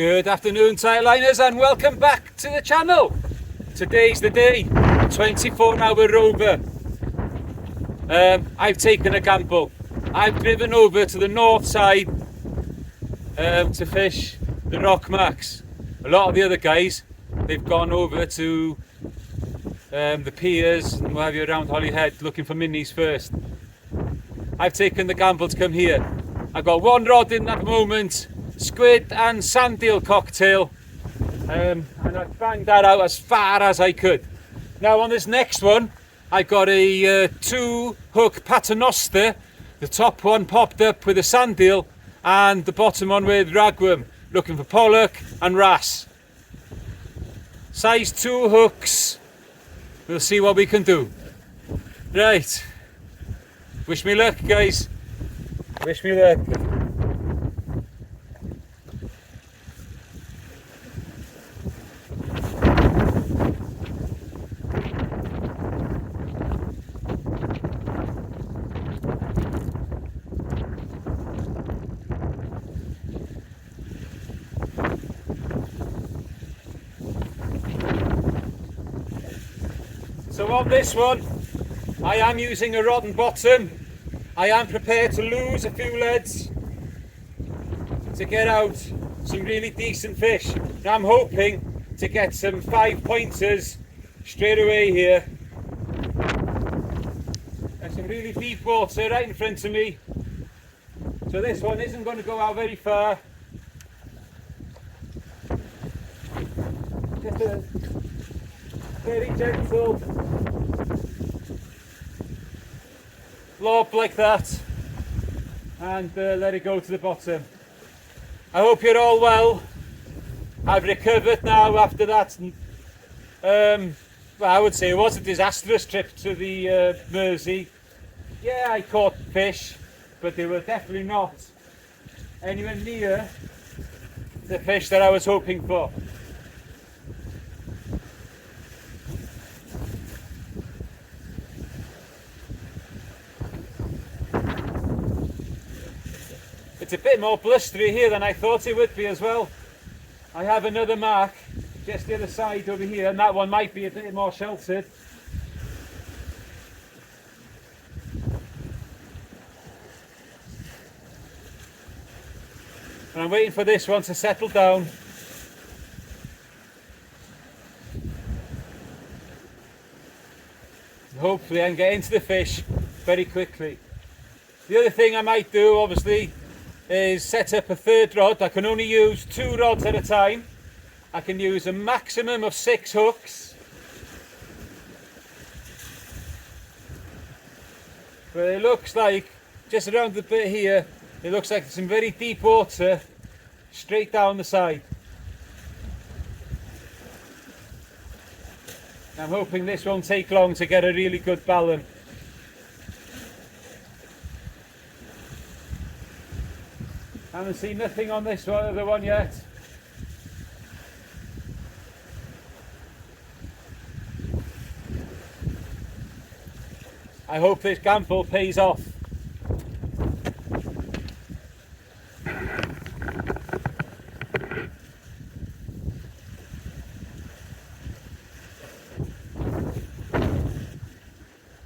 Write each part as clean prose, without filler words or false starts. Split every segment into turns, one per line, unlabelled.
Good afternoon, Thailanders, and welcome back to the channel. Today's the day, 24-hour Rover. I've taken a gamble. I've driven over to the north side to fish the rock marks. A lot of the other guys, they've gone over to the piers and what have you around Holyhead looking for minis first. I've taken the gamble to come here. I've got one rod in at the moment, squid and sand eel cocktail, and I banged that out as far as I could. Now on this next one, I got a 2-hook paternoster. The top one popped up with a sand eel and the bottom one with ragworm, looking for pollock and wrasse. Size 2 hooks. We'll see what we can do. Right, wish me luck, guys. Wish me luck. So on this one, I am using a rod and bottom. I am prepared to lose a few leads to get out some really decent fish. Now I'm hoping to get some 5-pointers straight away here. There's some really deep water right in front of me. So this one isn't going to go out very far. Just a very gentle lob like that, and let it go to the bottom. I hope you're all well. I've recovered now after that. Well, I would say it was a disastrous trip to the Mersey. Yeah, I caught fish, but they were definitely not anywhere near the fish that I was hoping for. It's a bit more blustery here than I thought it would be as well. I have another mark just the other side over here, and that one might be a bit more sheltered. And I'm waiting for this one to settle down. And hopefully I can get into the fish very quickly. The other thing I might do, obviously, is set up a third rod. I can only use 2 rods at a time. I can use a maximum of 6 hooks. But it looks like, just around the bit here, it looks like there's some very deep water straight down the side. I'm hoping this won't take long to get a really good balance. I haven't seen nothing on this other one yet. I hope this gamble pays off.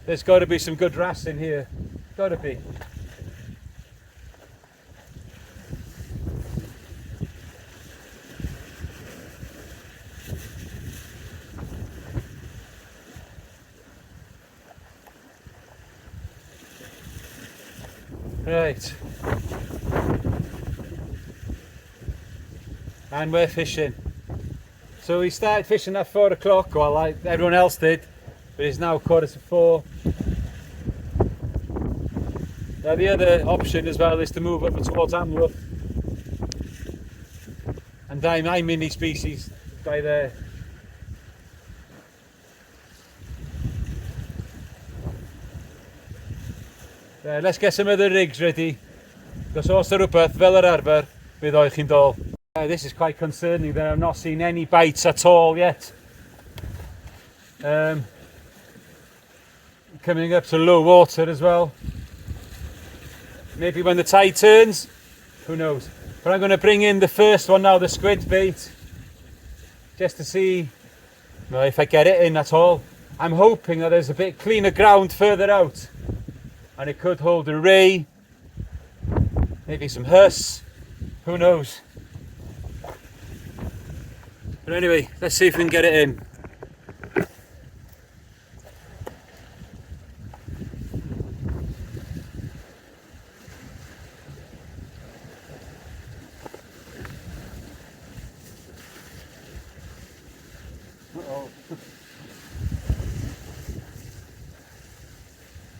There's got to be some good wrasse in here. Got to be. Right, and we're fishing. So we started fishing at 4 o'clock, well, like everyone else did, but it's now 4:45. Now the other option as well is to move up towards Anglesey, and my mini species by there. Let's get some other rigs ready. Because os o rhywbeth fel yr arfer, bydd o'i chi'n dol. This is quite concerning that I've not seen any bites at all yet. Coming up to low water as well. Maybe when the tide turns, who knows. But I'm going to bring in the first one now, the squid bait, just to see if I get it in at all. I'm hoping that there's a bit cleaner ground further out and it could hold a ray, maybe some huss, who knows. But anyway, let's see if we can get it in. Uh-oh.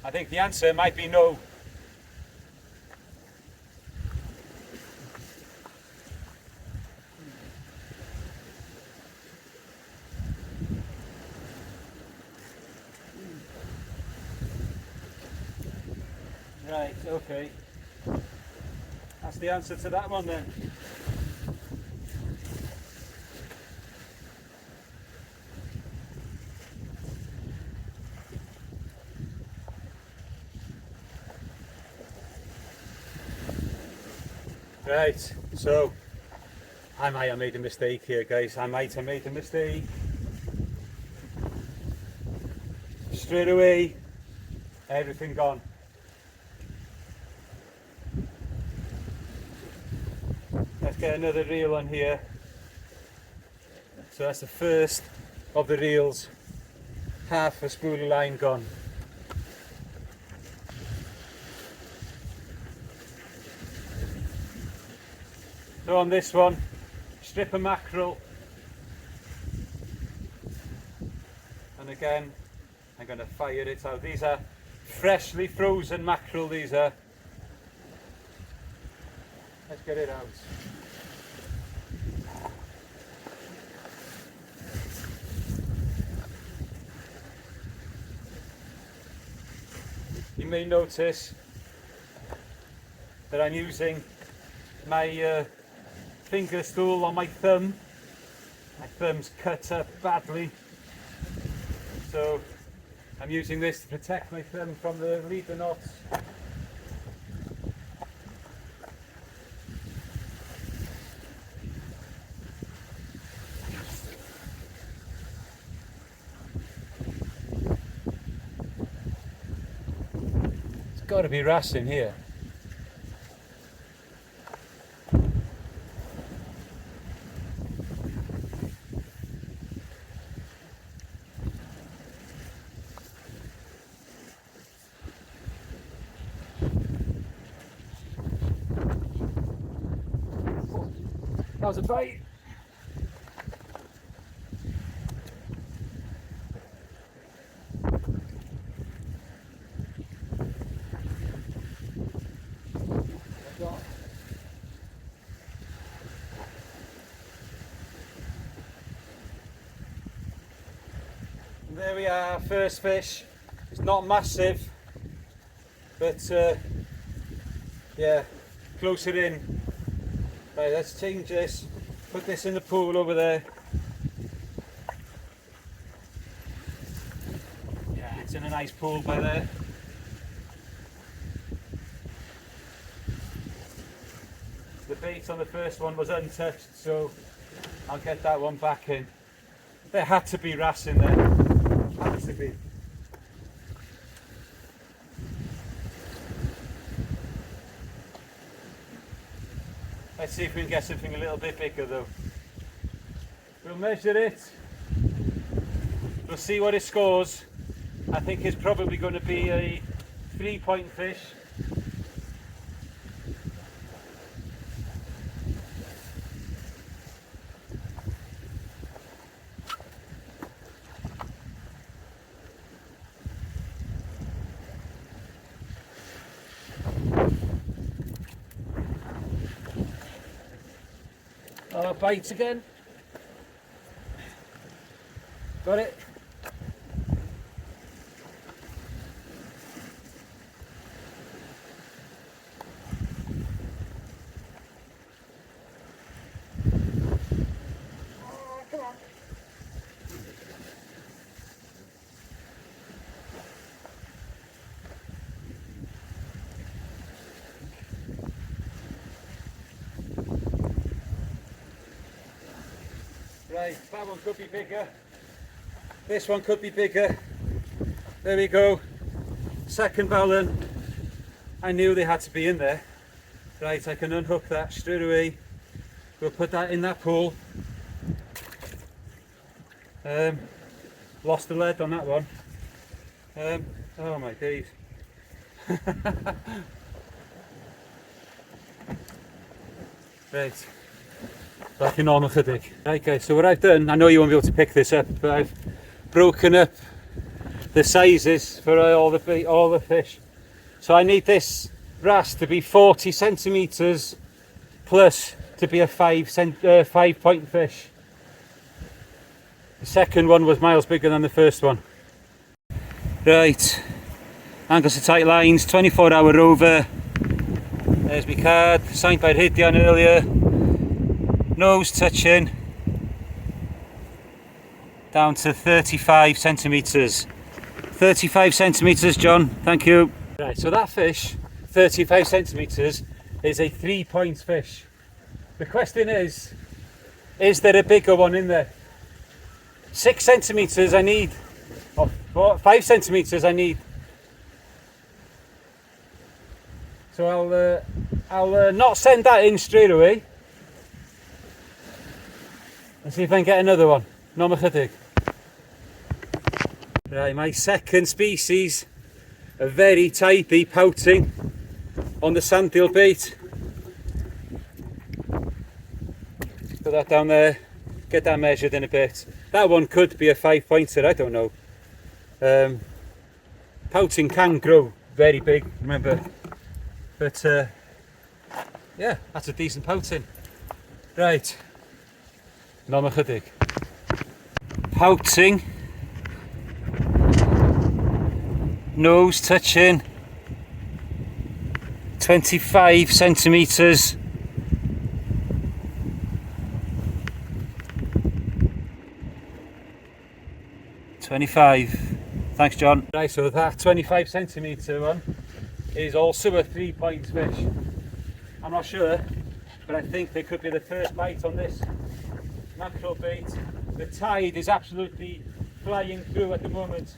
I think the answer might be no. Right, okay. That's the answer to that one then. Right, so I might have made a mistake here, guys. I might have made a mistake. Straight away, everything gone. Let's get another reel on here. So that's the first of the reels. Half a spool of line gone. So on this one, strip of mackerel, and again I'm going to fire it out. These are freshly frozen mackerel, these are. Let's get it out. You may notice that I'm using my finger stool on my thumb. My thumb's cut up badly, so I'm using this to protect my thumb from the leader knots. It's got to be wrasse in here. That was a bite. And there we are, first fish. It's not massive, but yeah, closer in. Right, let's change this, put this in the pool over there. Yeah, it's in a nice pool by there. The bait on the first one was untouched, so I'll get that one back in. There had to be wrasse in there, had to be. Let's see if we can get something a little bit bigger though. We'll measure it. We'll see what it scores. I think it's probably going to be a 3-point fish. Oh, bites again. Got it. Oh, come on. Right, that one could be bigger. This one could be bigger. There we go. Second ballan. I knew they had to be in there. Right, I can unhook that straight away. We'll put that in that pool. Lost the lead on that one. Oh my days. Right, back in normal chydig. Right guys, so what I've done, I know you won't be able to pick this up, but I've broken up the sizes for all the fish. So I need this wrasse to be 40 centimetres plus to be a 5-point fish. The second one was miles bigger than the first one. Right, Anglesey tight lines, 24-hour Rover. There's my card, signed by Rydian earlier. Nose touching down to 35 centimetres. 35 centimetres, John, thank you. Right, so that fish, 35 centimetres, is a 3-point fish. The question is there a bigger one in there? 6 centimetres I need, or 5 centimetres I need. So I'll not send that in straight away and see if I can get another one. No more chydig. Right, my second species, a very typey pouting on the sandeel bait. Put that down there, get that measured in a bit. That one could be a 5-pointer, I don't know. Pouting can grow very big, remember. But yeah, that's a decent pouting. Right, no more chydig. Pouting. Nose touching. 25 centimetres. Thanks, John. Right, so that 25 centimetre one is also a 3-point fish. I'm not sure, but I think they could be the first bite on this mackerel bait. The tide is absolutely flying through at the moment.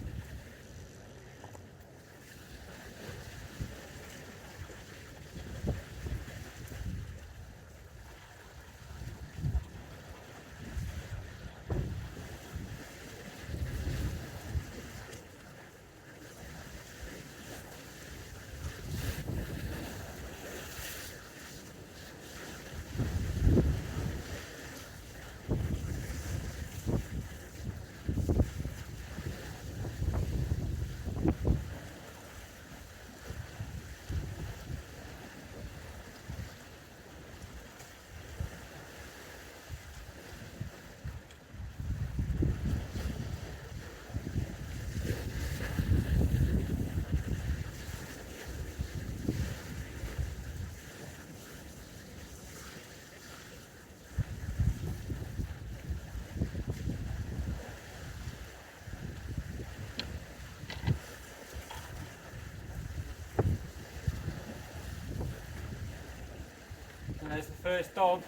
And there's the first dog.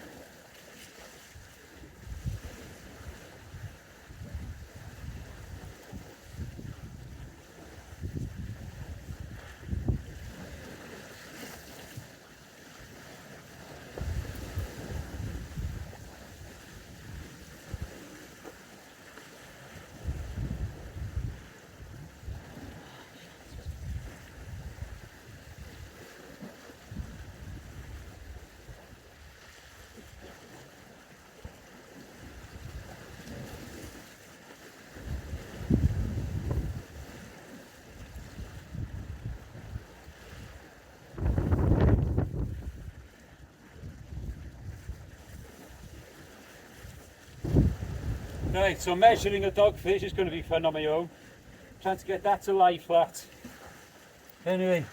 Right, so measuring a dogfish is going to be fun on my own. Trying to get that to lie flat. Anyway,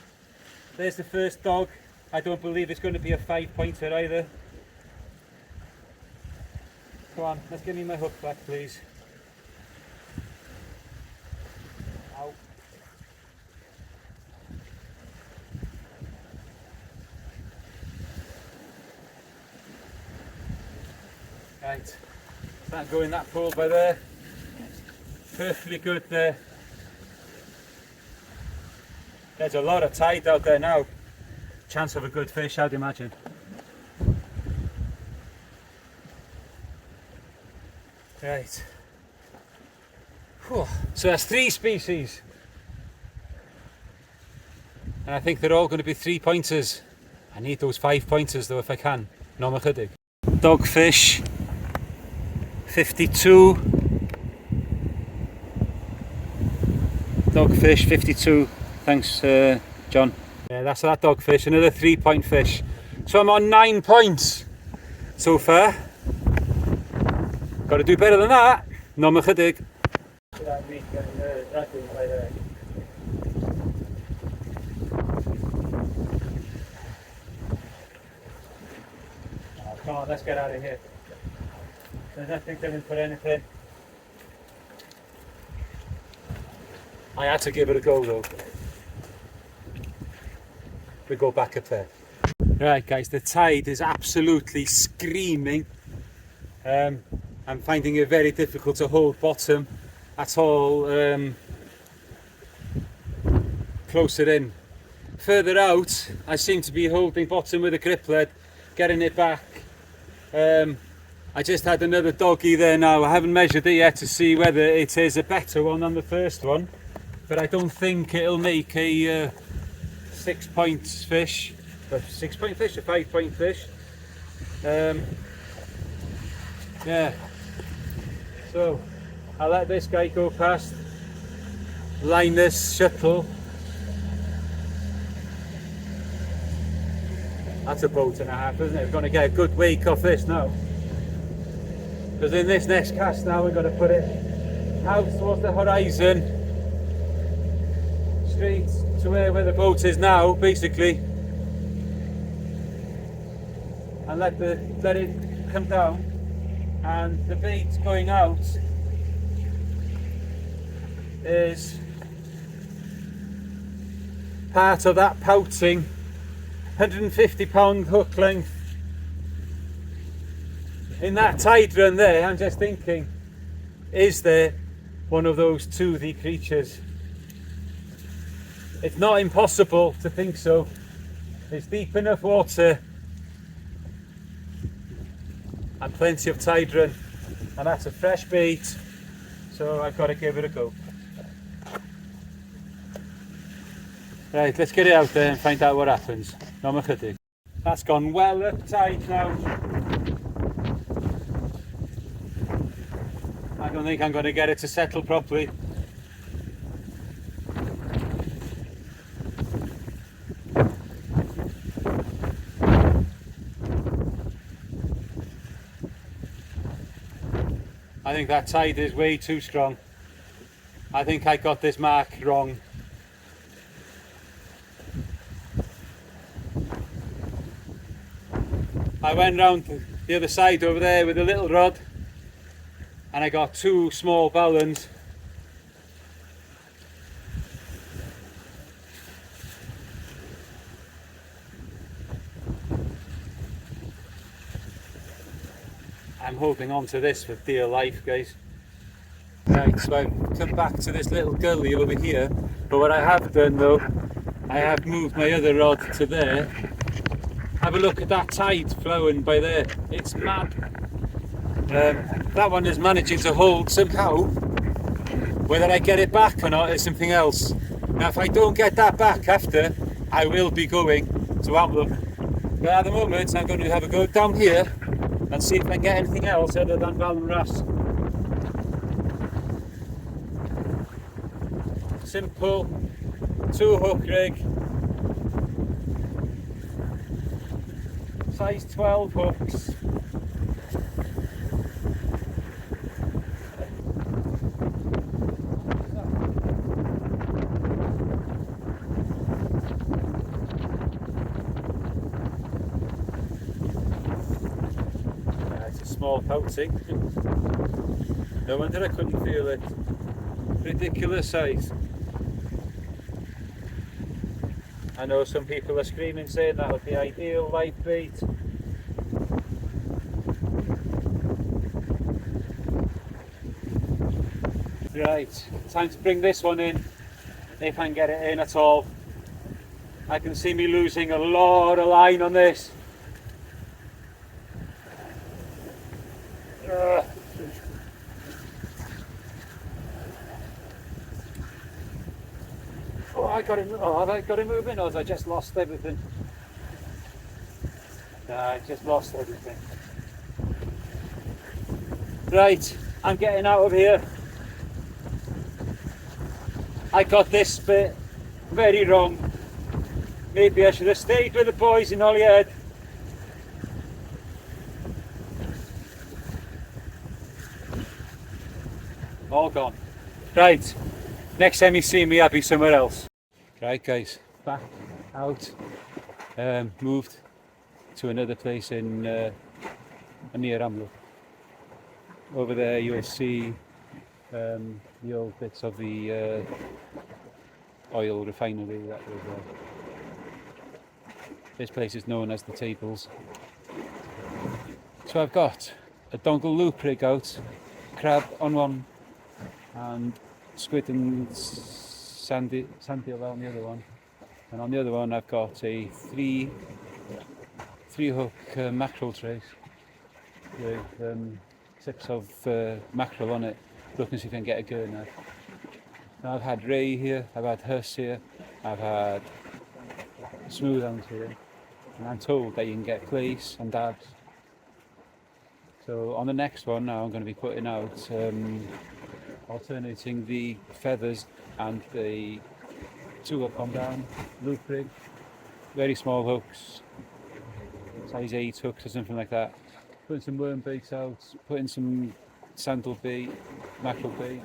there's the first dog. I don't believe it's going to be a 5-pointer either. Come on, let's give me my hook back, please. Ow. Right, Can't go in that pool by there. Perfectly good there. There's a lot of tide out there now. Chance of a good fish, I'd imagine. Right. Whew. So that's 3 species. And I think they're all going to be 3-pointers. I need those 5-pointers though if I can. No ma chydig. Dogfish 52. Dogfish 52. Thanks John. Yeah, that's that dogfish, another 3-point fish. So I'm on 9 points so far. Got to do better than that. No ma chydig. Come on, let's get out of here. There's nothing to put anything. I had to give it a go though. We go back up there. Right guys, the tide is absolutely screaming. I'm finding it very difficult to hold bottom at all closer in. Further out, I seem to be holding bottom with a grip lead, getting it back. I just had another doggy there now. I haven't measured it yet to see whether it is a better one than the first one, but I don't think it'll make a 6-point fish. A 6-point fish, a 5-point fish. Yeah. So I'll let this guy go past. Line this shuttle. That's a boat and a half, isn't it? We're going to get a good wake off this now. Because in this next cast now we're going to put it out towards the horizon. Straight to where the boat is now, basically. And let it come down. And the bait going out is part of that pouting 150-pound hook length. In that tide run there, I'm just thinking, is there one of those toothy creatures? It's not impossible to think so. It's deep enough water and plenty of tide run, and that's a fresh bait, so I've got to give it a go. Right, let's get it out there and find out what happens. No ma chydig. That's gone well up tight now. I don't think I'm going to get it to settle properly. I think that tide is way too strong. I think I got this mark wrong. I went round the other side over there with a little rod and I got 2 small ballons. I'm holding on to this for dear life, guys. Right, so I've come back to this little gully over here, but what I have done though, I have moved my other rod to there. Have a look at that tide flowing by there, it's mad. That one is managing to hold somehow. Whether I get it back or not is something else. Now if I don't get that back after, I will be going to Amlwch. But at the moment I'm going to have a go down here and see if I can get anything else other than Val and Ras. Simple 2-hook rig, size 12 hooks. It's a small pouting. No wonder I couldn't feel it. Ridiculous size. I know some people are screaming saying that would be ideal live bait. Right, time to bring this one in, if I can get it in at all. I can see me losing a lot of line on this. Oh, I got him. Oh, have I got him moving, or have I just lost everything? I just lost everything. Right, I'm getting out of here. I got this bit very wrong. Maybe I should have stayed with the boys in Holyhead. All gone. Right, next time you see me, I'll be somewhere else. Right guys, back out. Moved to another place in near Amlwch. Over there you'll see the old bits of the oil refinery that was there. This place is known as the Tables. So I've got a dongle loop rig out, crab on one, and squid and sandeel on the other one. And on the other one I've got a three hook mackerel trace with tips of mackerel on it, looking to see if I can get a gurner. Now I've had ray here, I've had huss here, I've had smooth hounds here, and I'm told that you can get plaice and dabs. So on the next one now I'm going to be putting out alternating the feathers and the 2-hook on down loop rig, very small hooks, size 8 hooks or something like that. Putting some worm baits out, putting some sandal bait, mackerel bait,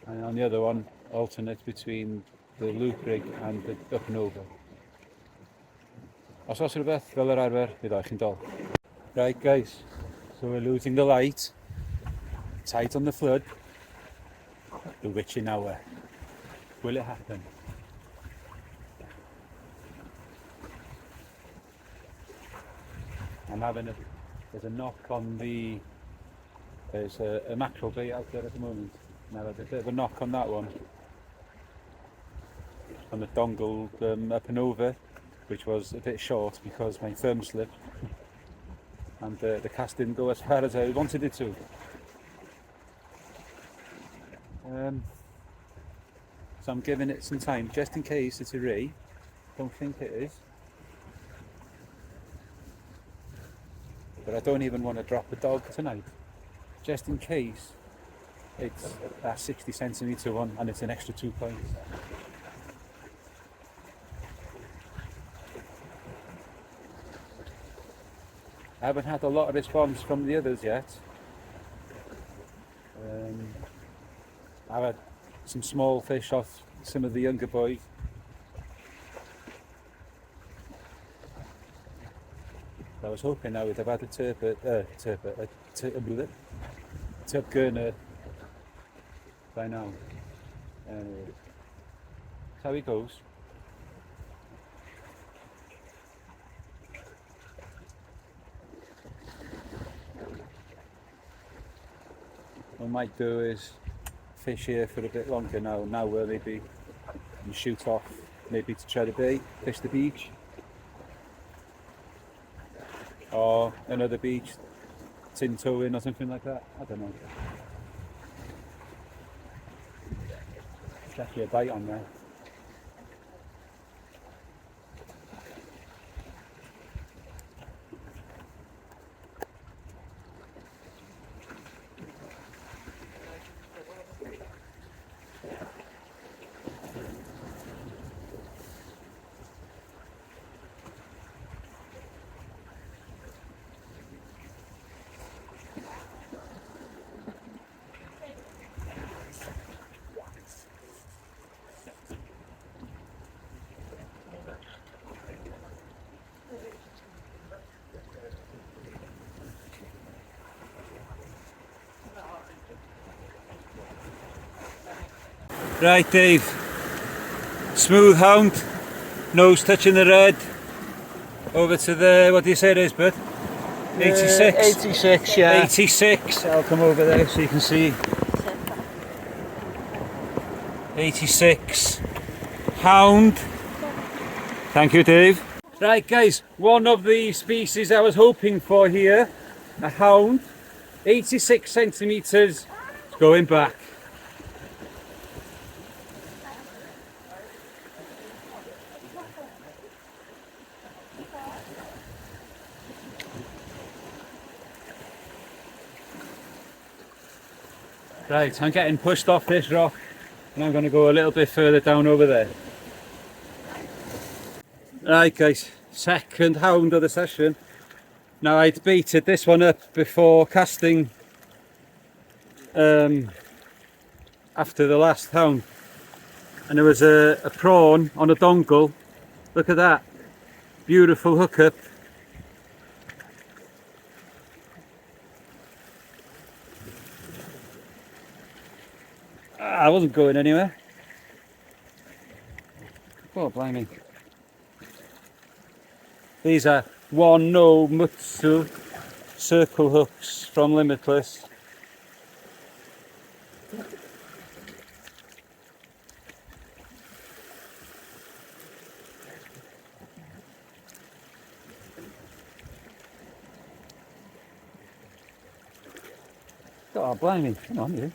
and on the other one alternate between the loop rig and the up and over. Os oes rhywbeth fel yr arfer, bydd o'ch chi'n dol. Right guys, so we're losing the light, tight on the flood, the witching hour. Will it happen? There's a knock on there's a mackerel bait out there at the moment. Now there's a bit of a knock on that one. On the dongle up and over, which was a bit short because my thumb slipped. And the cast didn't go as far as I wanted it to. So I'm giving it some time, just in case it's a ray. Don't think it is. But I don't even want to drop a dog tonight, just in case it's a 60 centimetre one and it's an extra 2 points. I haven't had a lot of response from the others yet. I've had some small fish off some of the younger boys. I was hoping I would have had a tub gurner by now. That's how it goes. What I might do is fish here for a bit longer now. Now we'll maybe shoot off, maybe to try the bay, fish the beach. Or another beach, tin towing or something like that. I don't know. There's actually a bite on there. Right Dave, smooth hound, nose touching the red, over to the, what do you say it is bud? 86?
86, yeah.
86, I'll come over there so you can see 86 hound. Thank you, Dave. Right guys, one of the species I was hoping for here, a hound, 86 centimetres, it's going back. Right, I'm getting pushed off this rock and I'm going to go a little bit further down over there. Right guys, second hound of the session. Now I'd baited this one up before casting after the last hound, and there was a prawn on a dongle. Look at that, beautiful hookup. I wasn't going anywhere. Oh blimey. These are one no mutsu circle hooks from Limitless. Oh blimey, come on you.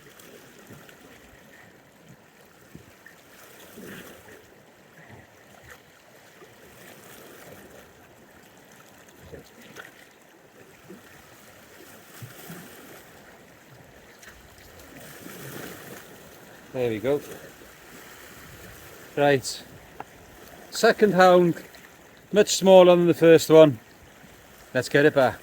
There we go. Right, second hound, much smaller than the first one. Let's get it back.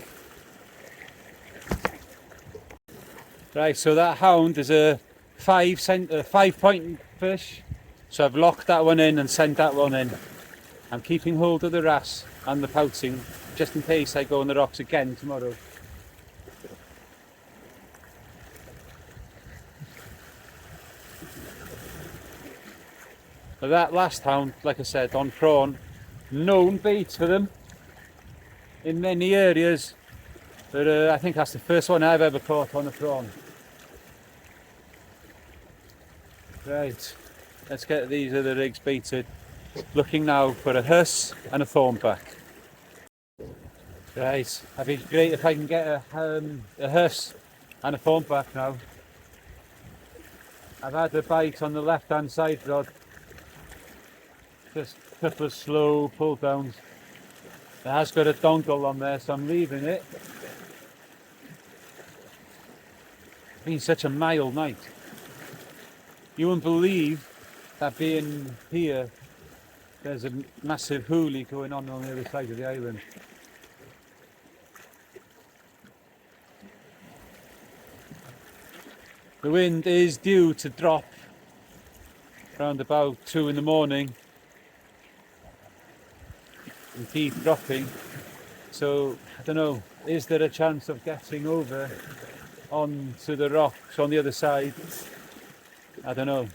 Right, so that hound is a 5-point fish. So I've locked that one in and sent that one in. I'm keeping hold of the wrasse and the pouting just in case I go on the rocks again tomorrow. But that last hound, like I said, on prawn, known bait for them in many areas, but I think that's the first one I've ever caught on a prawn. Right, let's get these other rigs baited. Looking now for a huss and a thornback. Right, it'd be great if I can get a huss and a thornback now. I've had a bite on the left hand side rod. Just a couple of slow pull downs. It has got a dongle on there, so I'm leaving it. It's been such a mild night. You wouldn't believe that being here, there's a massive hoolie going on the other side of the island. The wind is due to drop around about 2 in the morning. And keep dropping, so I don't know, is there a chance of getting over onto the rocks on the other side? I don't know.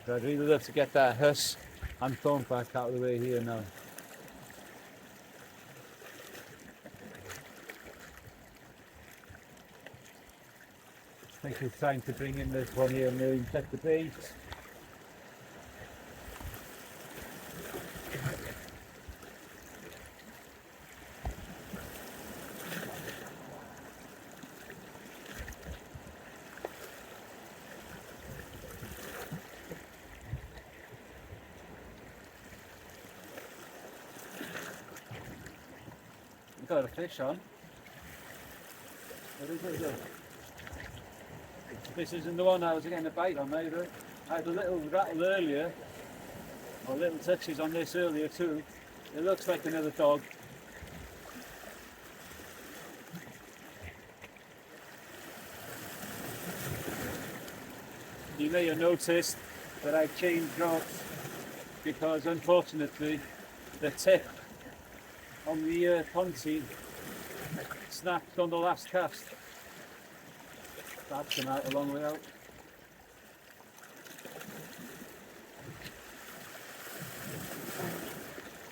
But I'd really love to get that huss and thornback out of the way here now. I think it's time to bring in this one here and really set the bait. We've got a fish on. What is it? This isn't the one I was getting a bite on either. I had a little rattle earlier, or little touches on this earlier too. It looks like another dog. You may have noticed that I've changed rods because unfortunately the tip on the pontoon snapped on the last cast. That's come out a long way out.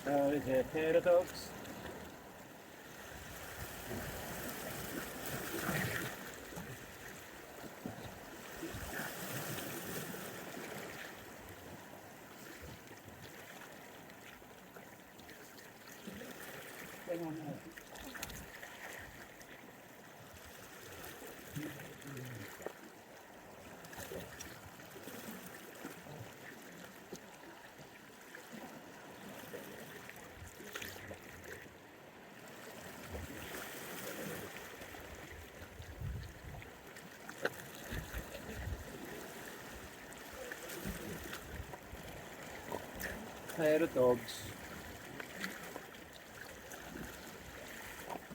Now there's a pair of dogs.
getting on there. Pair of dogs.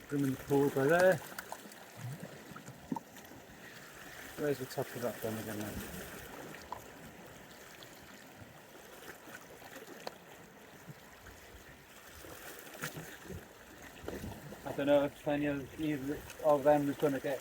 Put them in the pool by there. Where's the top of that one again now? I don't know if any of either of them was going to get.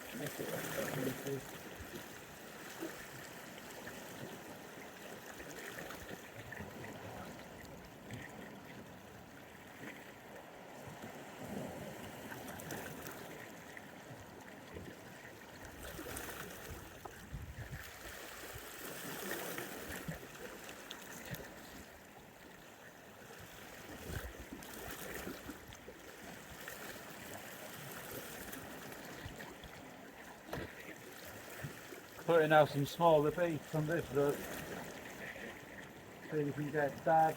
Putting out some smaller baits on this road. So you can get that.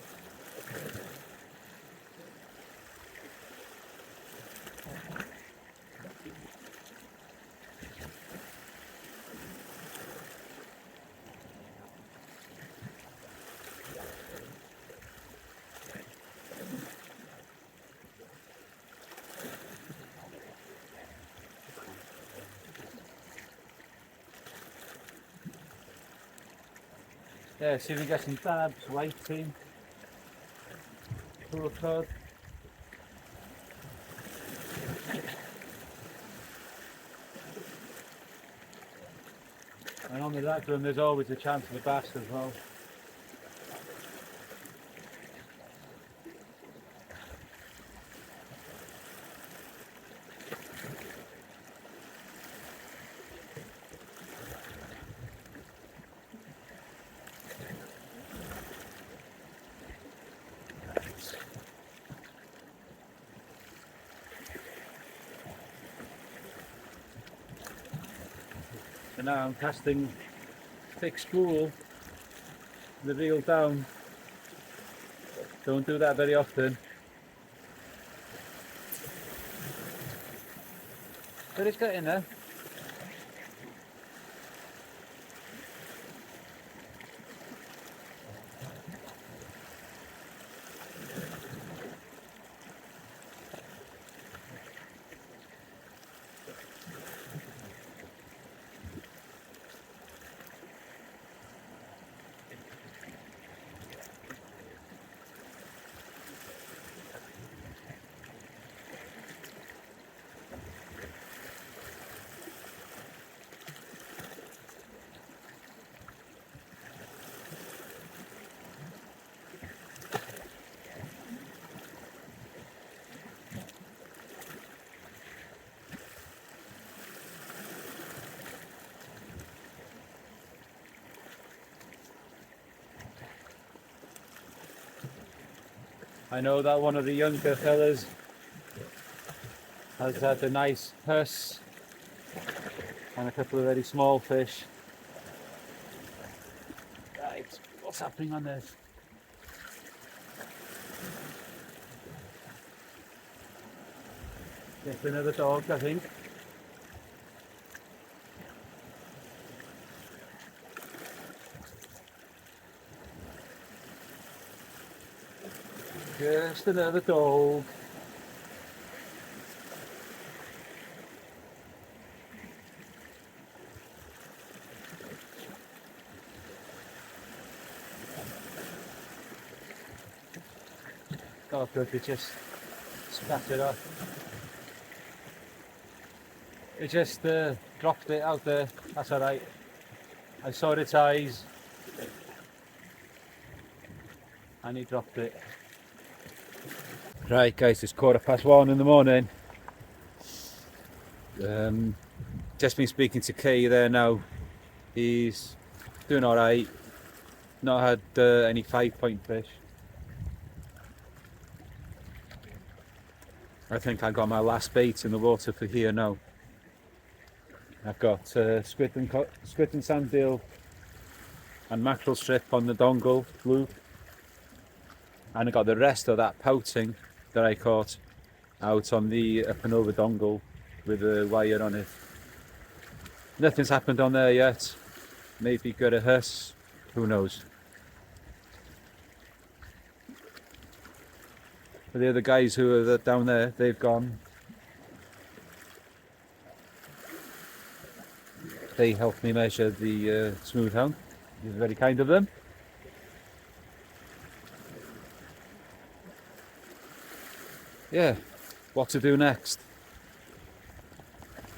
Yeah, see if we can get some dabs, whiting, full cod. And on the that one there's always a chance of a bass as well. So now I'm casting thick spool, the reel down. Don't do that very often. But it's getting there. I know that one of the younger fellas has had a nice huss and a couple of very small fish. Right, what's happening on this? Just another dog, I think. Just another dog. Oh good, it just spattered off. It just dropped it out there, that's alright. I saw its eyes and he dropped it. Right guys, it's 1:15 in the morning. Just been speaking to Kay there now. He's doing alright. Not had any 5-point fish. I think I got my last bait in the water for here now. I've got squid and sandeel and mackerel strip on the dongle loop, and I got the rest of that pouting that I caught out on the up and over dongle with a wire on it. Nothing's happened on there yet. Maybe got a huss, who knows. But the other guys who are down there, they've gone. They helped me measure the smooth hound. It was very kind of them. Yeah, what to do next?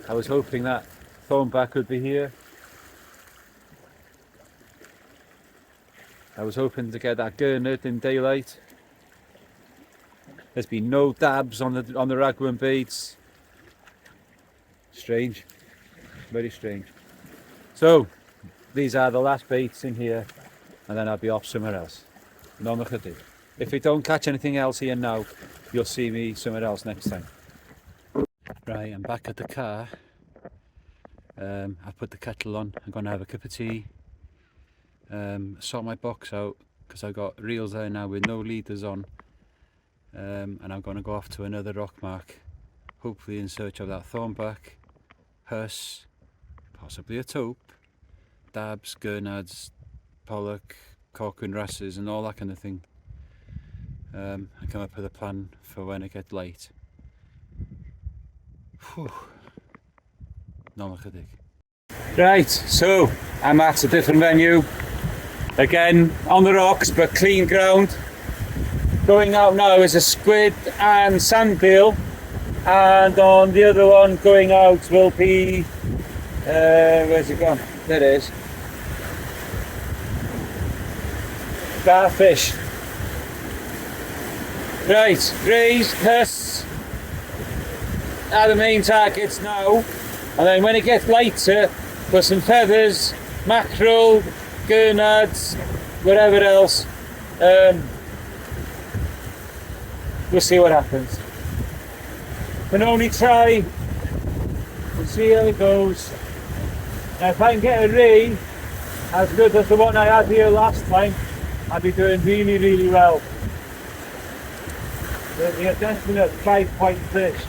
I was hoping that thornback would be here. I was hoping to get that gurnard in daylight. There's been no dabs on the ragworm baits. Strange, very strange. So these are the last baits in here, and then I'll be off somewhere else. If we don't catch anything else here now, you'll see me somewhere else next time. Right, I'm back at the car. I've put the kettle on. I'm going to have a cup of tea. Sort my box out because I've got reels there now with no leaders on. And I'm going to go off to another rock mark, hopefully in search of that thornback, huss, possibly a taupe, dabs, gurnards, pollock, corcoran wrasses and all that kind of thing. And come up with a plan for when it gets late. Whew. Right, so I'm at a different venue. Again on the rocks but clean ground. Going out now is a squid and sandeel, and on the other one going out will be where's it gone? There it is. Garfish. Right, greys, huss are the main targets now, and then when it gets lighter, put some feathers, mackerel, gurnards, whatever else. We'll see what happens. Can only try. We'll see how it goes. Now if I can get a ray as good as the one I had here last time, I'll be doing really, really well. There'll be a definite 5-point fish.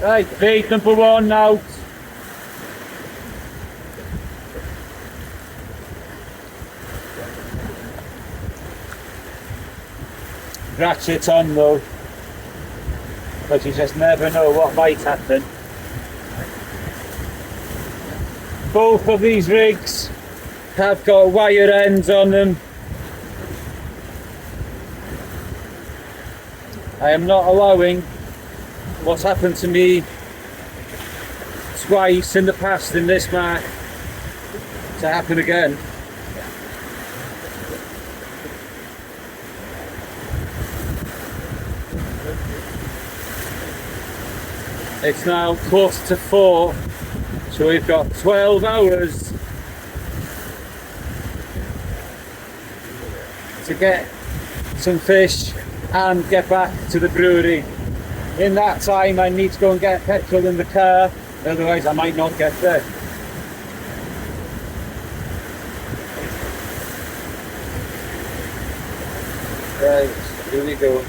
Right, bait number 1 out. Ratchet on though, but you just never know what might happen. Both of these rigs have got wire ends on them. I am not allowing what's happened to me twice in the past in this mark to happen again. It's now 3:45, so we've got 12 hours to get some fish and get back to the brewery. In that time I need to go and get petrol in the car, otherwise I might not get there. Right, here we go.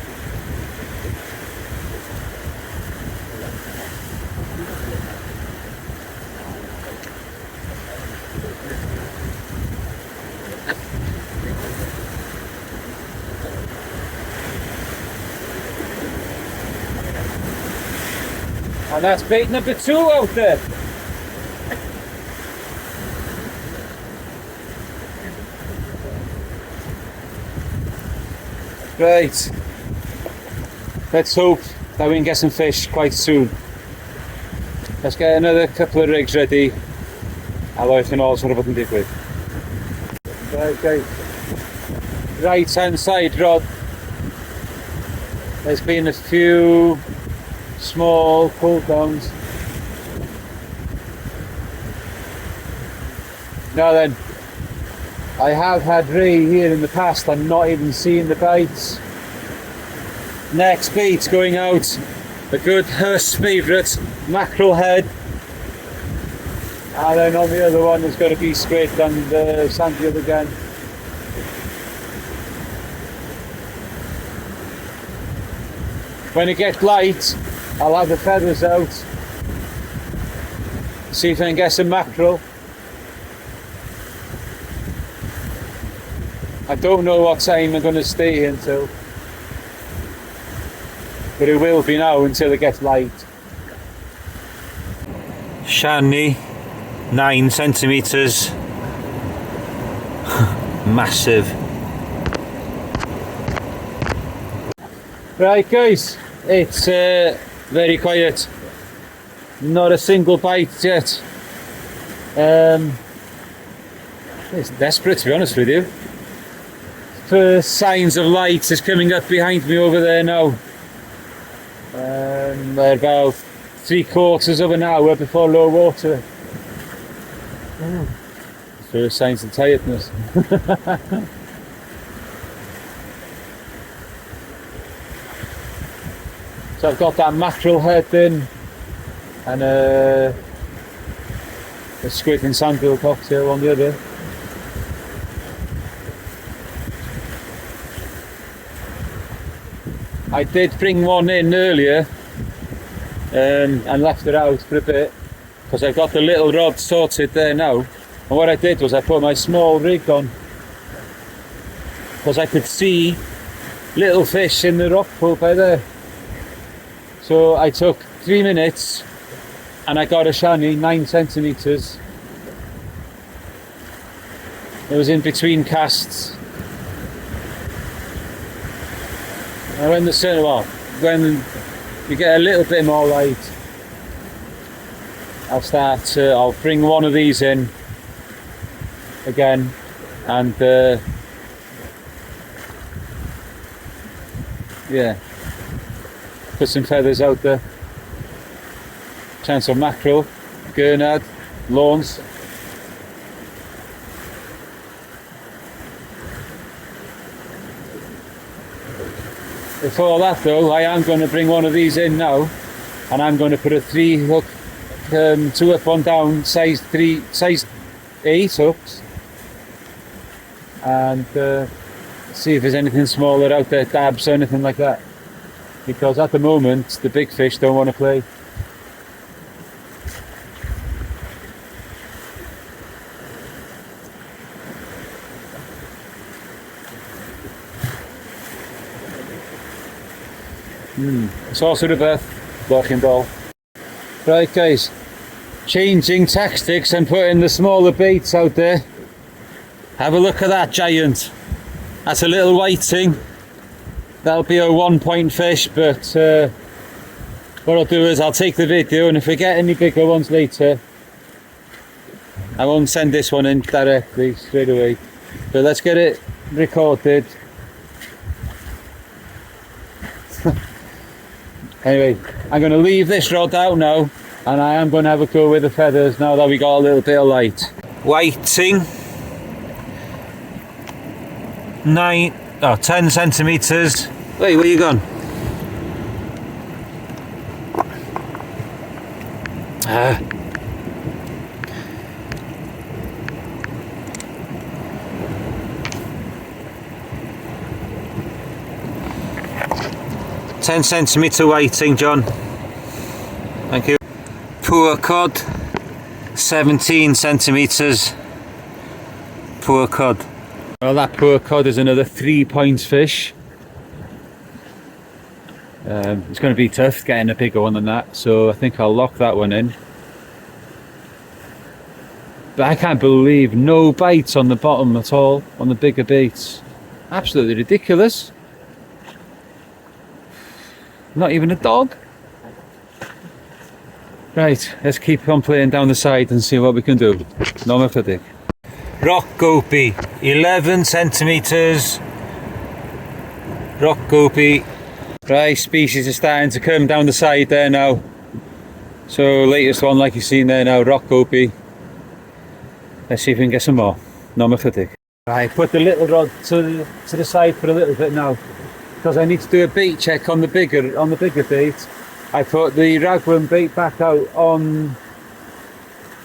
And that's bait number 2 out there. Right, let's hope that we can get some fish quite soon. Let's get another couple of rigs ready, otherwise we can all sort of what we can do with.
Okay. Right hand side rod. There's been a few small pull downs. Now then, I have had ray here in the past and not even seen the bites. Next bait's going out, a good Hurst favourite, mackerel head. And then on the other one there's got to be squid and sandfield again. When it gets light, I'll have the feathers out, see if I can get some mackerel. I don't know what time I'm going to stay here until, but it will be now until it gets light. Shanny, 9 centimetres, massive. Right guys, it's very quiet, not a single bite yet. It's desperate, to be honest with you. First signs of light is coming up behind me over there now. We're about 3/4 of an hour before low water. First signs of tiredness. So I've got that mackerel head in and a squid and sandbill cocktail on the other. I did bring one in earlier and left it out for a bit because I've got the little rod sorted there now, and what I did was I put my small rig on because I could see little fish in the rock pool by there. So I took 3 minutes and I got a shiny 9 centimetres. It was in between casts. And when the sun, well, when you get a little bit more light, I'll bring one of these in again and yeah, put some feathers out there. Chance of mackerel, gurnard, lawns. Before that though, I am going to bring one of these in now, and I'm going to put a 3 hook, 2 up, 1 down, size 8 hooks, and see if there's anything smaller out there, dabs or anything like that, because at the moment the big fish don't want to play. Source of the Beth, blocking ball. Right guys, changing tactics and putting the smaller baits out there. Have a look at that giant. That's a little whiting. That'll be a 1-point fish, but what I'll do is I'll take the video, and if we get any bigger ones later, I won't send this one in directly straight away. But let's get it recorded. Anyway, I'm going to leave this rod out now, and I am going to have a go with the feathers now that we got a little bit of light. Whiting, 10 centimetres. Wait, where you gone? 10 centimetre whiting, John. Thank you. Poor cod, 17 centimetres. Poor cod. Well, that poor cod is another 3-point fish. It's going to be tough getting a bigger one than that, so I think I'll lock that one in. But I can't believe no bites on the bottom at all, on the bigger baits. Absolutely ridiculous. Not even a dog. Right, let's keep on playing down the side and see what we can do. No more fatigue. rock goupy, 11 centimetres, rock goupy. Right, species are starting to come down the side there now. So latest one like you've seen there now, rock goupy. Let's see if we can get some more. No more chydig. Right, put the little rod to the side for a little bit now, because I need to do a bait check on the bigger bait. I put the ragworm bait back out on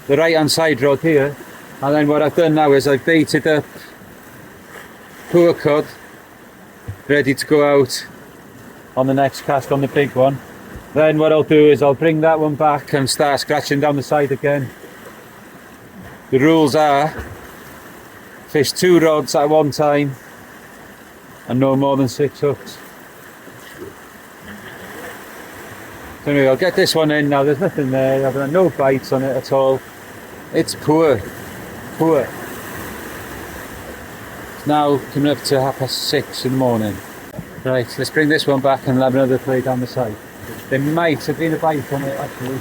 the right hand side rod here, and then what I've done now is I've baited up poor cod, ready to go out on the next cast on the big one. Then what I'll do is I'll bring that one back and start scratching down the side again. The rules are fish 2 rods at one time and no more than 6 hooks. So anyway, I'll get this one in now. There's nothing there, I've got no bites on it at all. It's poor. It's now coming up to 6:30 in the morning. Right, let's bring this one back and have another play down the side. There might have been a bite on it actually.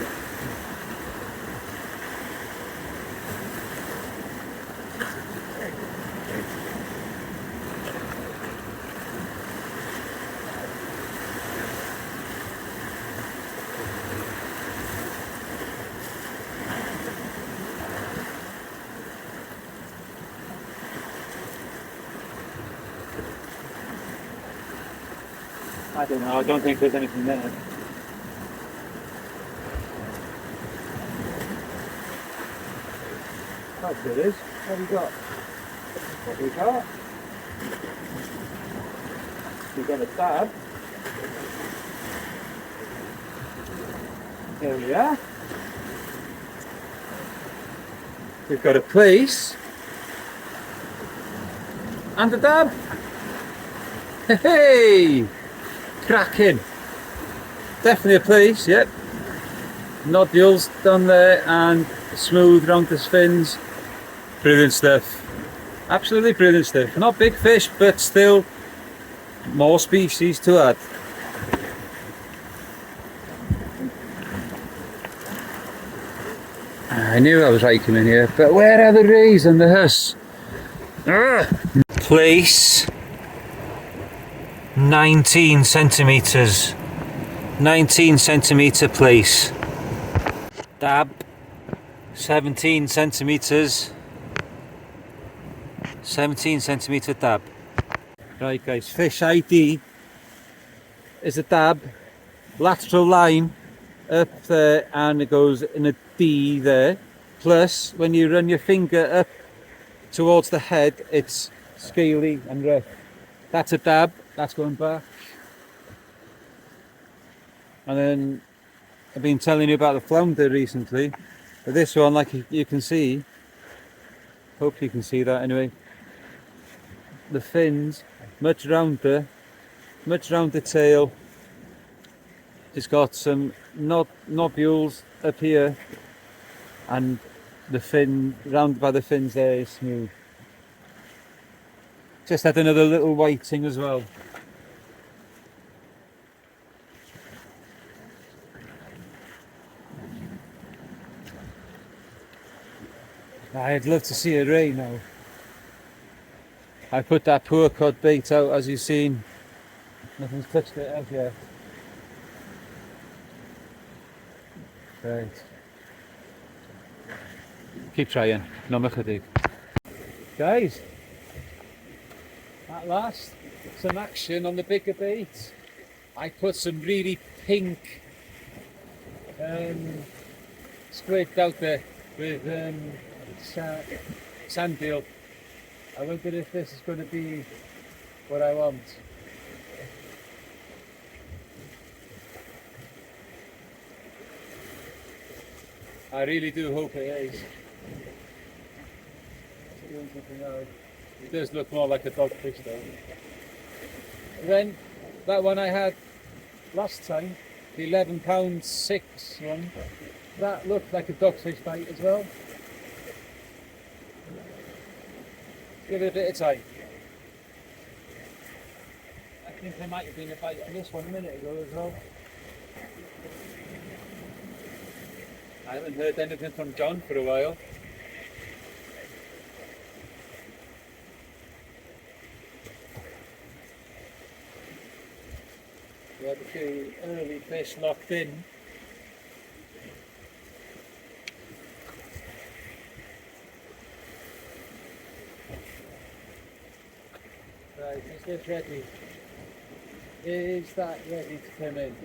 I don't know, I don't think there's anything there. That's what it is. What have we got? We've got a dab. There we are. We've got a place. And a dab. Hey! Cracking. Definitely a place, yep. Nodules down there and smooth round the fins. Brilliant stuff. Absolutely brilliant stuff. Not big fish, but still more species to add. I knew I was right coming here, but where are the rays and the huss? Place 19 centimetres. 19 centimetre place. Dab 17 centimetres. 17 centimetre dab. Right guys, fish ID is a dab, lateral line up there and it goes in a D there. Plus when you run your finger up towards the head it's scaly and rough. That's a dab, that's going back. And then I've been telling you about the flounder recently. But this one, like you can see, hopefully you can see that anyway. The fins, much rounder tail. It's got some nodules up here, and the fin, round by the fins there is smooth. Just had another little whiting as well. I'd love to see a ray now. I put that poor cod bait out as you've seen. Nothing's touched it as yet. Right. Keep trying. No more chydig. Guys, at last, some action on the bigger bait. I put some really pink squid out there with sand deal. I wonder if this is going to be what I want. I really do hope it is. It's doing something else. It does look more like a dogfish though. Then that one I had last time, the £11 6 one, that looked like a dogfish bite as well. Give it a bit of time. I think there might have been a bite on this one a minute ago as well. I haven't heard anything from John for a while. got a few early fish locked in. Right, is this ready? Is that ready to come in?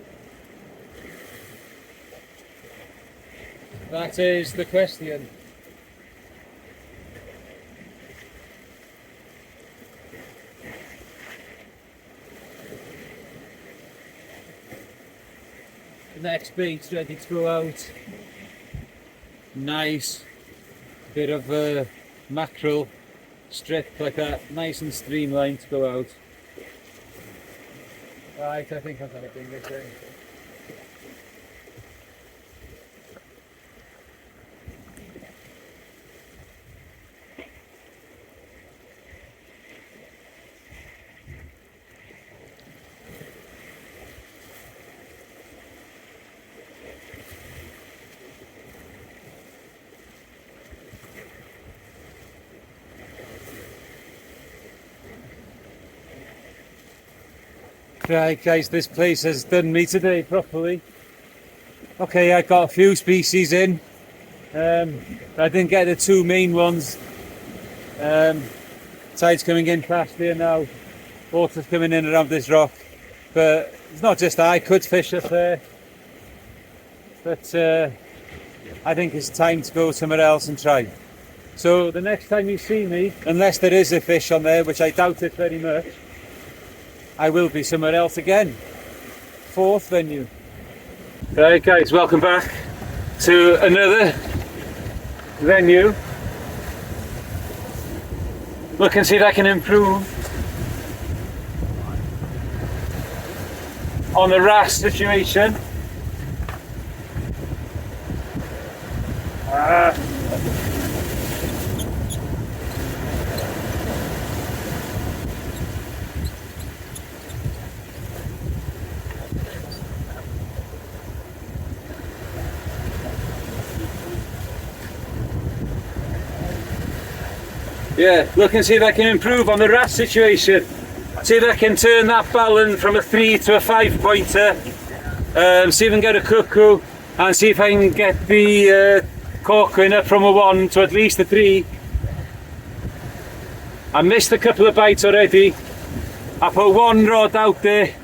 That is the question. The next bait's ready to go out. Nice bit of mackerel strip like that, nice and streamlined to go out. Right, I think I'm going to bring this in. Right guys, this place has done me today properly. Okay, I got a few species in. I didn't get the two main ones. Tide's coming in fast here now. Water's coming in around this rock. But it's not just I could fish up there. But I think it's time to go somewhere else and try. So the next time you see me, unless there is a fish on there, which I doubt it very much, I will be somewhere else again. Fourth venue. Right guys, welcome back to another venue. Look and see if I can improve on the wrasse situation. Yeah, look and see if I can improve on the wrasse situation. See if I can turn that balance from a 3 to a 5 pointer. See if I can get a cuckoo and see if I can get the corking up from a 1 to at least a 3. I missed a couple of bites already. I put one rod out there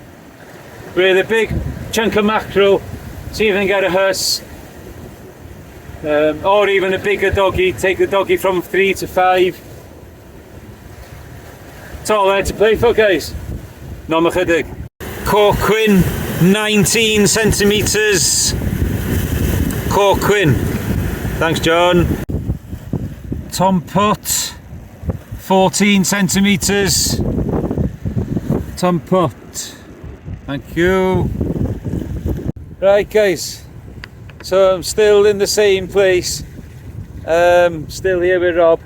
with a big chunk of mackerel. See if I can get a huss. Or even a bigger doggy. Take the doggy from 3 to 5. It's all there to play for, guys. No more chydig. Corquin, 19 centimetres. Corquin. Thanks, John. Tom Putt, 14 centimetres. Tom Putt. Thank you. Right, guys. So I'm still in the same place. Still here with Rob.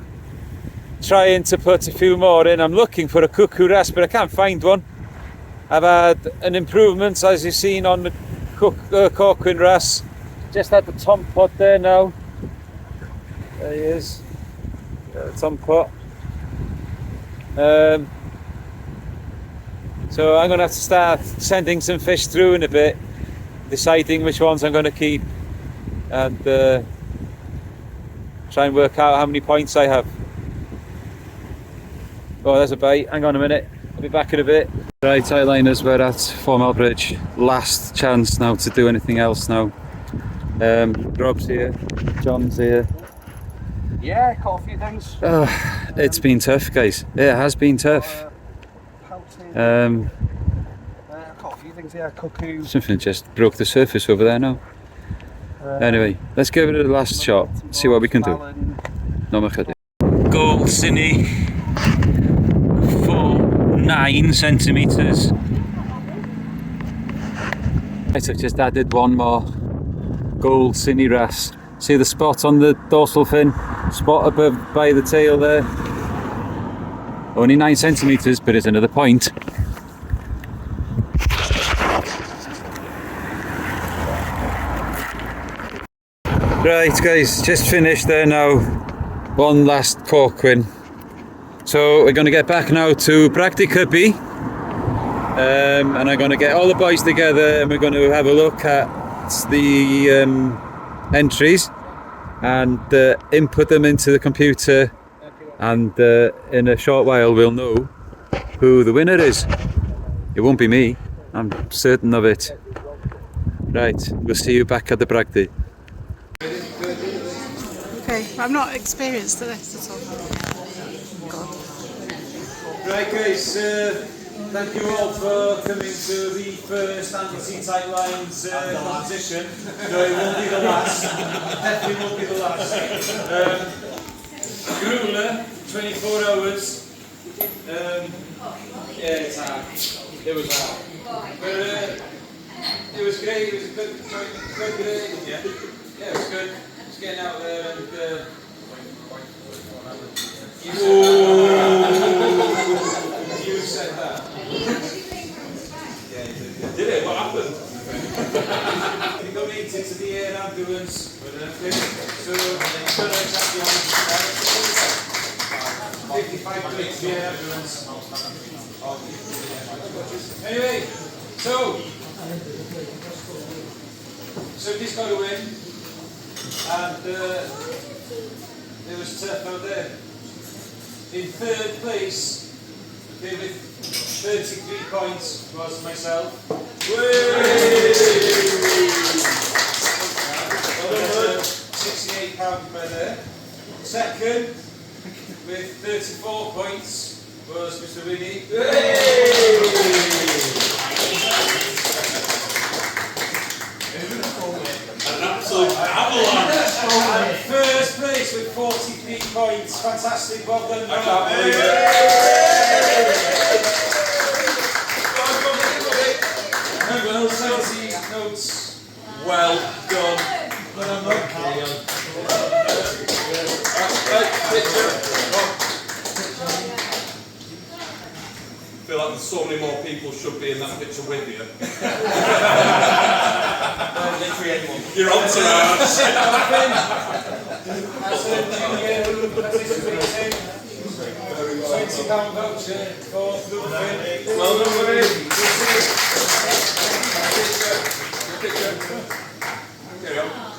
Trying to put a few more in. I'm looking for a cuckoo wrasse, but I can't find one. I've had an improvement, as you've seen, on the Corquin wrasse. Just had the Tom Pot there now. There he is. Tom Pot. So I'm going to have to start sending some fish through in a bit, deciding which ones I'm going to keep, and try and work out how many points I have. Oh, there's a bite. Hang on a minute. I'll be back in a bit. Right, eyeliners, we're at Formel Bridge. Last chance now to do anything else now. Rob's here. John's here.
Yeah, caught a few things.
Oh, it's been tough, guys. It has been tough.
Caught a few things here. Cuckoo.
Something just broke the surface over there now. Anyway, let's give it a last shot. See what we can do. No more chydig. Gold Cine. 9 centimetres. Right, I've just added one more gold cine wrasse. See the spot on the dorsal fin? Spot above by the tail there. Only 9 centimetres, but it's another point. Right guys, just finished there now. One last Corquin. So we're going to get back now to Bragdy Cubby and I'm going to get all the boys together and we're going to have a look at the entries and input them into the computer, and in a short while we'll know who the winner is. It won't be me, I'm certain of it. Right, we'll see you back at the Bragdy.
Okay, I'm not experienced at this at all. God.
Right guys, thank you all for coming to the first Anglesey Tight Lines competition. No, it won't be the last. Definitely won't be the last. Gruler, 24 hours. Yeah, it's hard. It was hard. But it was great. It was a good yeah, it was good. Just getting out there and you said that. Yeah, you did it. What happened? We donated to the air ambulance, so it's not exactly 55 quid to the air ambulance. Anyway, somebody's got to win, and it was tough out there. In third place, okay, with 33 points, was myself. £68 per there. Second, with 34 points, was Mr. Winnie.
An absolute avalanche.
And first place with 43 points. Fantastic, well done.
I can't believe it.
Well, 70 notes.
Well done. I feel like there's so many more people should be in that picture with you. Your entourage.
£20 voucher for Rover.
Well done, buddy.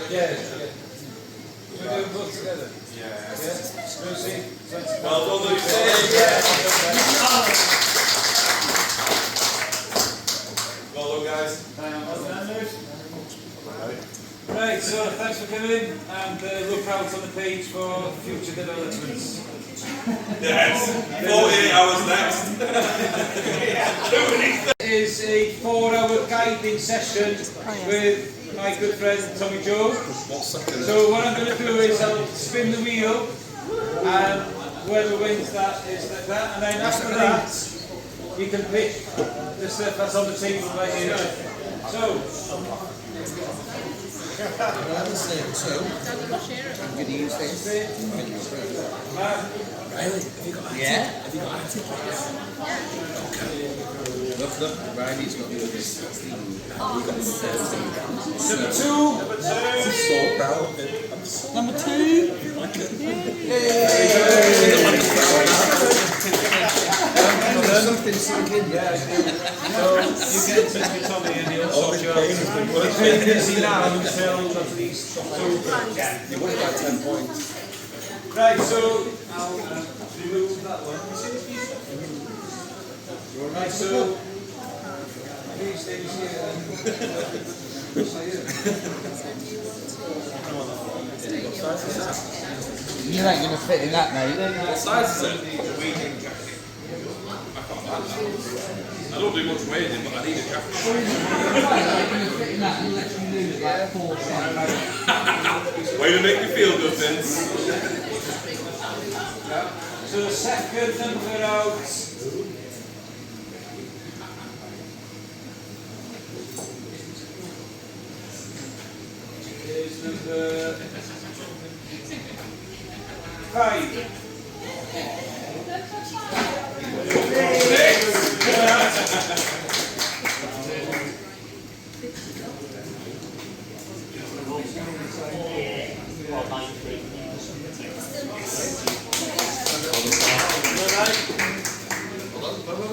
Yeah. We're doing both together. Yeah. Lucy,
Well done, Lucy. Well done, guys.
Right, so thanks for coming in, and look out on the page for future developments.
Yes. 48 hours next.
Is a 4-hour guiding session with my good friend Tommy Joe. So what I'm going to do is I'll spin the wheel, and whoever wins that is like that, and then after that you can pick the stuff that's on the table right here. So
I'm going to use this. Riley, have you got active? Yeah. Have you got active? Okay. Look, Riley's got the other 16. We've got 17.
number two.
I'm so proud of him. Number 2. Something sunk in, yeah.
So you get in touch with Tommy and he'll sort you out. He's been busy now until at least October.
You won it by 10 points.
Right, so I'll remove that one. Right, so these things here.
You ain't going to fit in that, mate.
What size is it? I don't do much wading, but I need a jacket. Way to make me feel good, Vince.
So the second number out is number 5.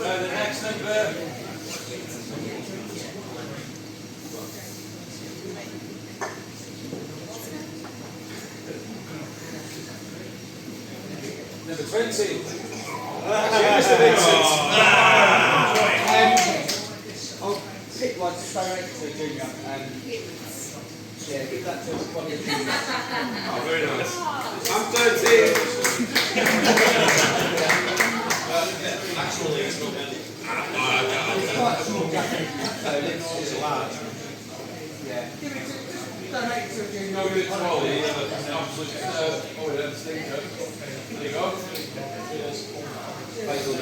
The next number
Number 20. Mr. Vincent.
I'll pick one straight to Junior and yeah, give that to one of the juniors.
Oh, very nice. I'm 13. Actually, it's not many.
It's quite a small jacket, so it's large. Yeah. Give it to, donate to a junior.
Go with it trolley, absolute, oh, yeah, stinker. There you go. Cheers. Thanks a lot.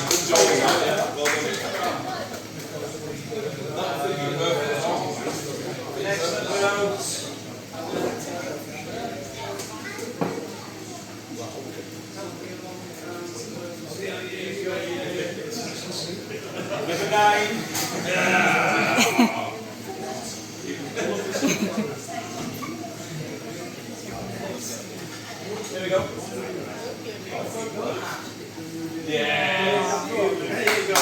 Good job, yeah. Well done. Next round. Number 9. There we go. Yeah. There you go.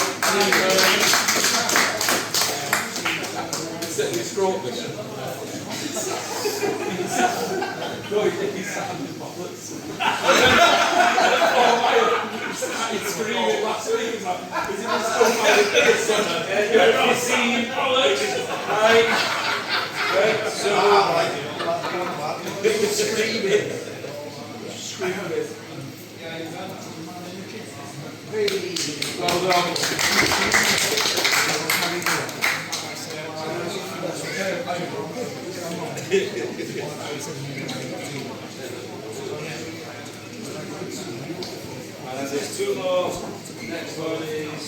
Set your scrotum again. No, he's sat on his potlets. It's screaming last week. Is it just so my kids? You see him bollocks? Right. So, screaming. Screaming. Well done. And there's 2 more. Next one is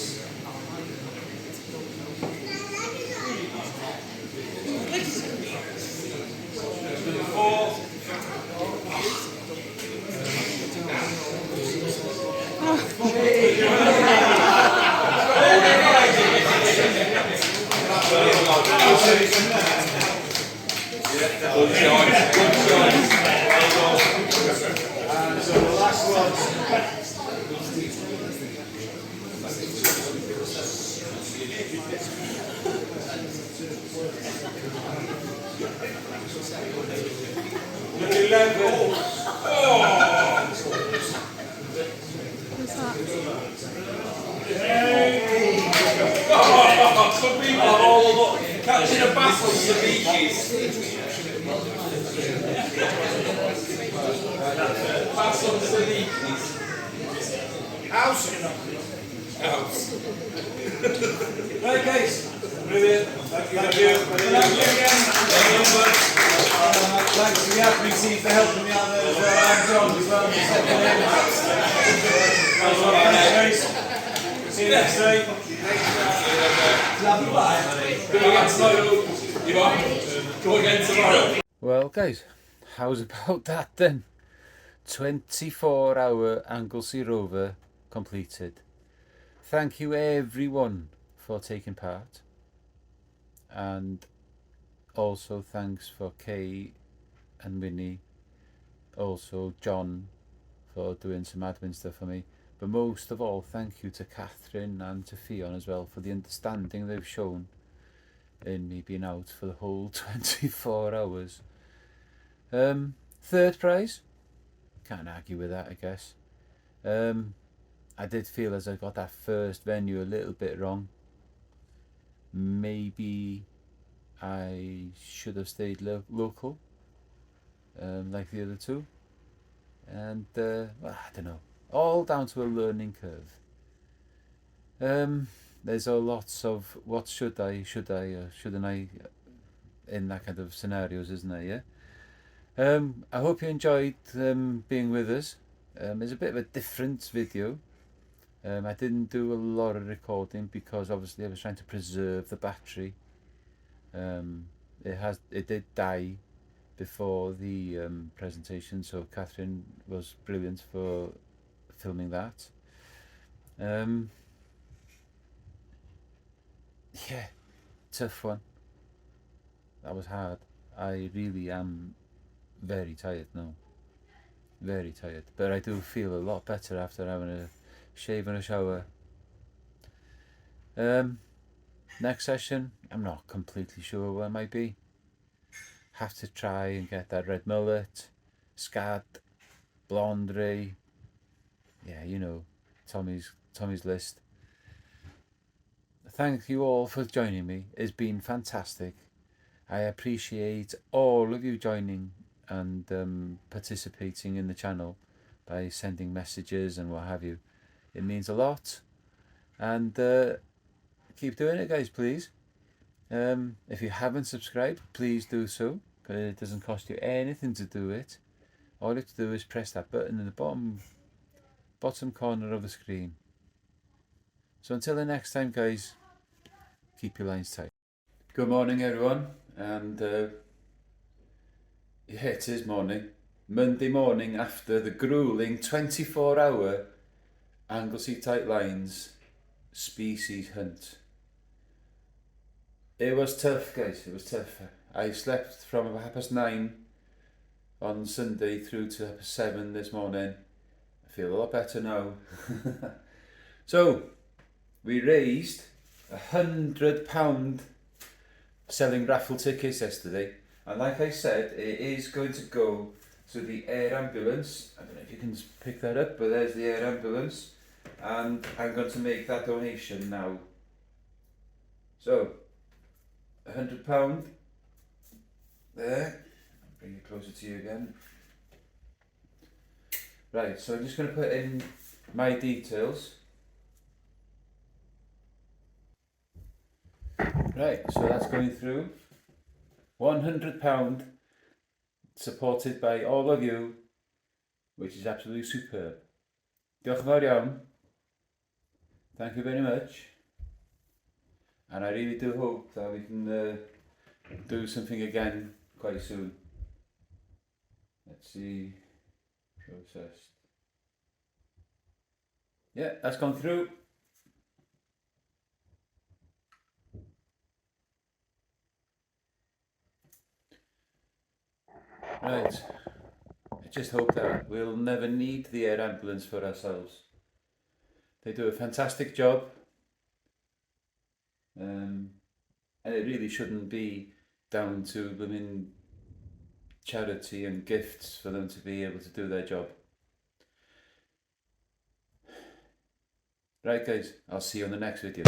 number 4. Good choice. And so the last one. Number 11. Oh! Some people are all about catching a bass on the beaches. Bass on the beaches. House. House. Right, guys. Brilliant. Thank you. Thank you. Thank you again. Thanks to the admin team for helping me out there as well. I'm John as well. Thanks, see you next day. Go again tomorrow. You are? Go again tomorrow.
Well guys, how's about that then? 24-hour Anglesey Rover completed. Thank you everyone for taking part, and also thanks for Kay and Winnie, also John for doing some admin stuff for me, but most of all thank you to Catherine and to Fionn as well for the understanding they've shown in me being out for the whole 24 hours. Third prize, can't argue with that, I guess. I did feel as I got that first venue a little bit wrong. Maybe I should have stayed local, like the other 2, and well, I don't know, all down to a learning curve. There's a lots of what should I or shouldn't I in that kind of scenarios, isn't there? Yeah. I hope you enjoyed being with us. It's a bit of a different video. I didn't do a lot of recording because obviously I was trying to preserve the battery. It did die before the presentation, so Catherine was brilliant for filming that. Yeah, tough one. That was hard. I really am very tired now. Very tired. But I do feel a lot better after having a shave and a shower. Next session, I'm not completely sure where it might be. Have to try and get that red mullet, scat, Blondre, yeah, you know, Tommy's list. Thank you all for joining me. It's been fantastic. I appreciate all of you joining and participating in the channel by sending messages and what have you. It means a lot, and keep doing it, guys, please. If you haven't subscribed, please do so, because it doesn't cost you anything to do it. All you have to do is press that button in the bottom corner of the screen. So until the next time, guys, keep your lines tight. Good morning, everyone, and yeah, it is morning. Monday morning after the grueling 24-hour Anglesey tight lines species hunt. It was tough, guys, it was tough. I slept from about 9:30 on Sunday through to 7 this morning. I feel a lot better now. So, we raised £100 selling raffle tickets yesterday, and like I said, it is going to go to the air ambulance. I don't know if you can pick that up, but there's the air ambulance, and I'm going to make that donation now. So, £100 there. I'll bring it closer to you again. Right, so I'm just going to put in my details. Right, so that's going through. £100 supported by all of you, which is absolutely superb. Diolch yn fawr iawn. Thank you very much. And I really do hope that we can do something again quite soon. Let's see. Processed. Yeah, that's gone through. Right, I just hope that we'll never need the air ambulance for ourselves. They do a fantastic job, and it really shouldn't be down to blooming charity and gifts for them to be able to do their job. Right, guys, I'll see you on the next video.